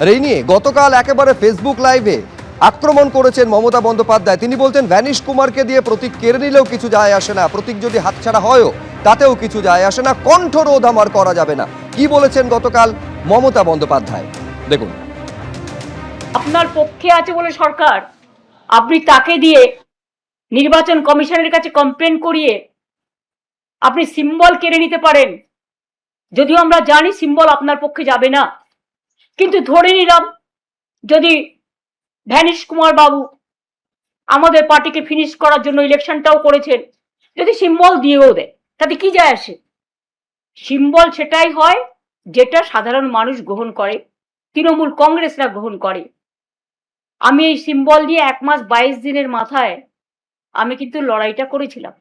আর এই নিয়ে গতকাল একেবারে ফেসবুক লাইভে আক্রমণ করেছেন মমতা বন্দ্যোপাধ্যায়। তিনি বলছেন ভ্যানিশ কুমারকে দিয়ে প্রতীক কেড়ে নিলেও কিছু যায় আসে না, প্রতীক যদি হাতছাড়া হয়ও তাতেও কিছু যায় আসে না, কণ্ঠরোধ আমার করা যাবে না। কি বলেছেন গতকাল মমতা বন্দ্যোপাধ্যায় দেখুন। আপনার পক্ষে আছে বলে সরকার, আপনি তাকে দিয়ে নির্বাচন কমিশনের কাছে কমপ্লেন করিয়ে আপনি সিম্বল কেড়ে নিতে পারেন, যদিও আমরা জানি সিম্বল আপনার পক্ষে যাবে না। কিন্তু ধরে নিলাম যদি ভ্যানিশ কুমার বাবু আমাদের পার্টিকে ফিনিশ করার জন্য ইলেকশনটাও করেছেন, যদি সিম্বল দিয়েও দেয় তাতে কি যায় আসে? সিম্বল সেটাই হয় যেটা সাধারণ মানুষ গ্রহণ করে, তৃণমূল কংগ্রেসরা গ্রহণ করে। আমি এই সিম্বল নিয়ে 1 মাস 22 দিনের মাথায় আমি কিন্তু লড়াইটা করেছিলাম,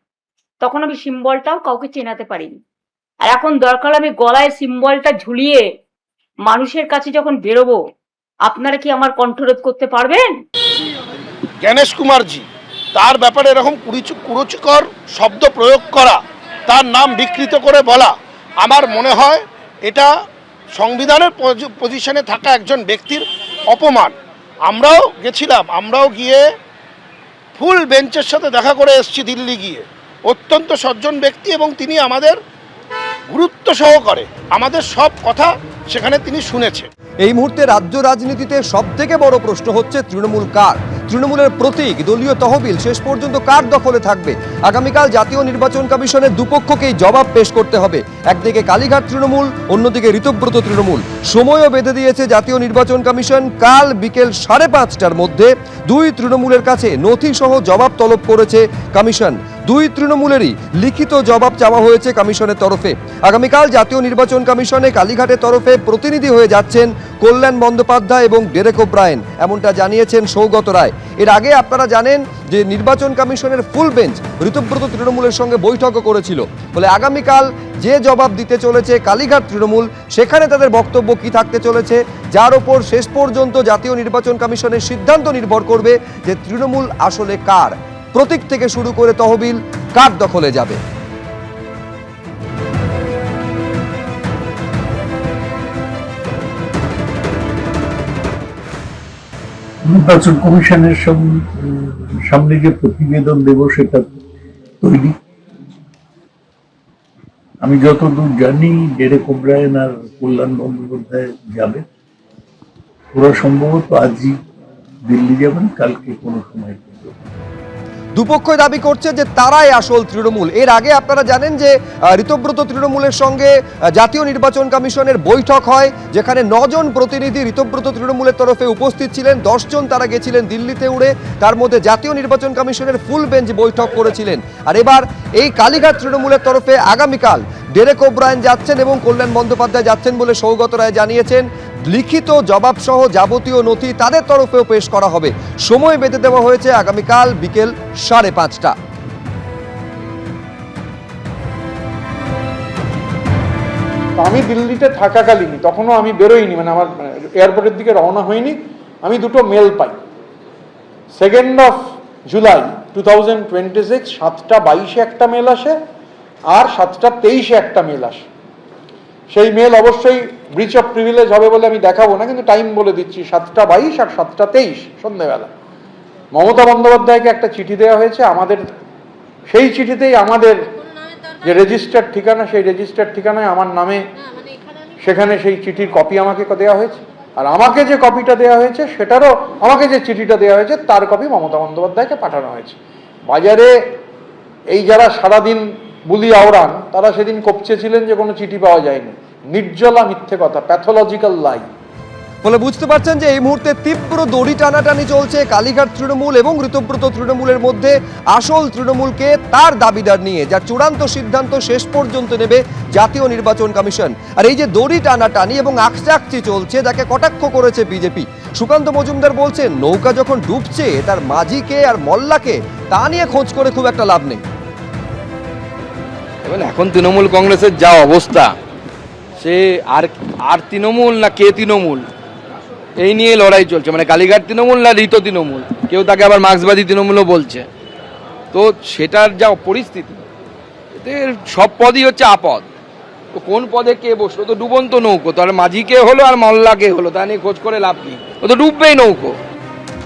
তখন আমি সিম্বলটাও কাউকে চেনাতে পারিনি। আর এখন দরকার আমি গলায় সিম্বলটা ঝুলিয়ে মানুষের কাছে যখন বেরোবো, আপনারা কি আমার কণ্ঠরোধ করতে পারবেন? গণেশ কুমারজি তার ব্যাপারে এরকম কুরুচিকর শব্দ প্রয়োগ করা, তার নাম বিকৃত করে বলা, আমার মনে হয় এটা সংবিধানের পজিশনে থাকা একজন ব্যক্তির অপমান। আমরাও গেছিলাম, আমরাও গিয়ে ফুল বেঞ্চের সাথে দেখা করে এসেছি দিল্লি গিয়ে। অত্যন্ত সজ্জন ব্যক্তি এবং তিনি আমাদের গুরুত্ব সহকারে আমাদের সব কথা সেখানে তিনি শুনেছে। এই মুহূর্তে রাজ্য রাজনীতিতে সবথেকে বড় প্রশ্ন হচ্ছে তৃণমূল কার, তৃণমূলের প্রতীক দলীয় তহবিল শেষ পর্যন্ত কার দখলে থাকবে। আগামীকাল জাতীয় নির্বাচন কমিশনের দুপক্ষকেই জবাব পেশ করতে হবে। একদিকে কালীঘাট তৃণমূল, অন্যদিকে ঋতব্রত তৃণমূল। সময়ও বেঁধে দিয়েছে জাতীয় নির্বাচন কমিশন। কাল বিকেল 5:30টার মধ্যে দুই তৃণমূলের কাছে নথি সহ জবাব তলব করেছে কমিশন। দুই তৃণমূলেরই লিখিত জবাব চাওয়া হয়েছে কমিশনের তরফে। আগামীকাল জাতীয় নির্বাচন কমিশনে কালীঘাটের তরফে প্রতিনিধি হয়ে যাচ্ছেন কল্যাণ বন্দ্যোপাধ্যায় এবং ডেরেক ওব্রায়েন, এমনটা জানিয়েছেন সৌগত রায়। এর আগে আপনারা জানেন যে নির্বাচন কমিশনের ফুল বেঞ্চ ঋতব্রত তৃণমূলের সঙ্গে বৈঠকও করেছিল। বলে আগামীকাল যে জবাব দিতে চলেছে কালীঘাট তৃণমূল, সেখানে তাদের বক্তব্য কি থাকতে চলেছে, যার ওপর শেষ পর্যন্ত জাতীয় নির্বাচন কমিশনের সিদ্ধান্ত নির্ভর করবে যে তৃণমূল আসলে কার, প্রতীক থেকে শুরু করে তহবিল কার দখলে যাবে। নির্বাচন কমিশনের সামনে যে প্রতিবেদন দেব সেটা তৈরি। আমি যতদূর জানি ডেরেক ওব্রায়েন আর কল্যাণ বন্দ্যোপাধ্যায় যাবে। ওরা সম্ভবত আজই দিল্লি যাবেন, কালকে কোনো সময়। দুপক্ষই দাবি করছে যে তারাই আসল তৃণমূল। এর আগে আপনারা জানেন যে ঋতব্রত তৃণমূলের সঙ্গে জাতীয় নির্বাচন কমিশনের বৈঠক হয়, যেখানে 9 জন প্রতিনিধি ঋতব্রত তৃণমূলের তরফে উপস্থিত ছিলেন। 10 জন তারা গেছিলেন দিল্লিতে উড়ে, তার মধ্যে জাতীয় নির্বাচন কমিশনের ফুল বেঞ্চ বৈঠক করেছিলেন। আর এবার এই কালীঘাট তৃণমূলের তরফে আগামীকাল ডেরেক ওব্রায়েন যাচ্ছেন এবং কল্যাণ বন্দ্যোপাধ্যায় যাচ্ছেন বলে সৌগত রায় জানিয়েছেন। লিখিত জবাব সহ যাবতীয় নথি তাদের তরফেও পেশ করা হবে। সময় বেঁধে দেওয়া হয়েছে আগামীকাল বিকেল 5:30টা। আমি দিল্লিতে থাকাকালীনই, তখনও আমি বেরোইনি, মানে আমার এয়ারপোর্টের দিকে রওনা হয়নি, আমি দুটো মেল পাই। 2nd জুলাই 2026 7:22 একটা মেল আসে, আর 7:23 একটা মেল আসে। সেই মেল অবশ্যই ব্রিচ অফ প্রিভিলেজ হবে বলে আমি দেখাবো না, কিন্তু টাইম বলে দিচ্ছি, 7:22 আর 7:23 সন্ধ্যেবেলা মমতা বন্দ্যোপাধ্যায়কে একটা চিঠি দেওয়া হয়েছে। আমাদের সেই চিঠিতেই আমাদের যে রেজিস্টার্ড ঠিকানা, সেই রেজিস্টার্ড ঠিকানায় আমার নামে সেখানে সেই চিঠির কপি আমাকে দেওয়া হয়েছে। আর আমাকে যে কপিটা দেওয়া হয়েছে সেটারও, আমাকে যে চিঠিটা দেওয়া হয়েছে তার কপি মমতা বন্দ্যোপাধ্যায়কে পাঠানো হয়েছে। বাজারে এই যারা সারাদিন বুলি আওড়ান, তারা সেদিন কপচেছিলেন যে কোনো চিঠি পাওয়া যায়নি। নির্জলা মিথ্যে কথা, প্যাথোলজিক্যাল লাই। ফলে বুঝতে পারছেন যে এই মুহূর্তে তীব্র দড়ি টানাটানি চলছে কালীঘাট তৃণমূল এবং ঋতব্রত তৃণমূলের মধ্যে। আসল তৃণমূলকে তার দাবিদার নিয়ে যার চূড়ান্ত সিদ্ধান্ত শেষ পর্যন্ত নেবে জাতীয় নির্বাচন কমিশন। আর এই যে দড়ি টানাটানি এবং আকচাকচি চলছে, যাকে কটাক্ষ করেছে বিজেপি। সুকান্ত মজুমদার বলছেন নৌকা যখন ডুবছে তার মাঝিকে আর মল্লাকে তা নিয়ে খোঁজ করে খুব একটা লাভ নেই। এখন তৃণমূল কংগ্রেসের যা অবস্থা, সে আর তৃণমূল না কে তৃণমূল, এই নিয়ে লড়াই চলছে। মানে কালীঘাট তৃণমূল না ঋত তৃণমূল, কেউ তাকে আবার মার্ক্সবাদী তৃণমূলও বলছে। তো সেটার যা পরিস্থিতি, এতে সব পদই হচ্ছে আপদ। তো কোন পদে কে বসলো? তো ডুবন্ত নৌকো, তো আর মাঝি কে হলো আর মল্লা কে হলো, তা নিয়ে খোঁজ করে লাভ কি, ও তো ডুববেই নৌকো।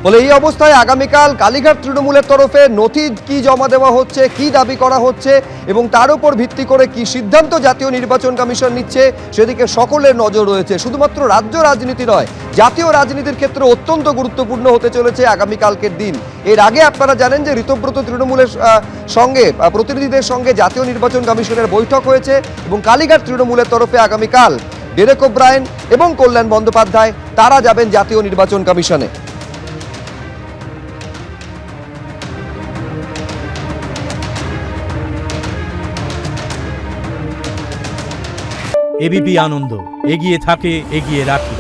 বলে এই অবস্থায় আগামীকাল কালীঘাট তৃণমূলের তরফে নথি কি জমা দেওয়া হচ্ছে, কি দাবি করা হচ্ছে এবং তার উপর ভিত্তি করে কি সিদ্ধান্ত জাতীয় নির্বাচন কমিশন নিচ্ছে সেদিকে সকলের নজর রয়েছে। শুধুমাত্র রাজ্য রাজনীতি নয়, জাতীয় রাজনীতির ক্ষেত্রে অত্যন্ত গুরুত্বপূর্ণ হতে চলেছে আগামীকালকের দিন। এর আগে আপনারা জানেন যে ঋতব্রত তৃণমূলের সঙ্গে প্রতিনিধিদের সঙ্গে জাতীয় নির্বাচন কমিশনের বৈঠক হয়েছে এবং কালীঘাট তৃণমূলের তরফে আগামীকাল ডেরেক ওব্রায়েন এবং কল্যাণ বন্দ্যোপাধ্যায় তারা যাবেন জাতীয় নির্বাচন কমিশনে। এবিপি আনন্দ, এগিয়ে থাকে, এগিয়ে রাখে।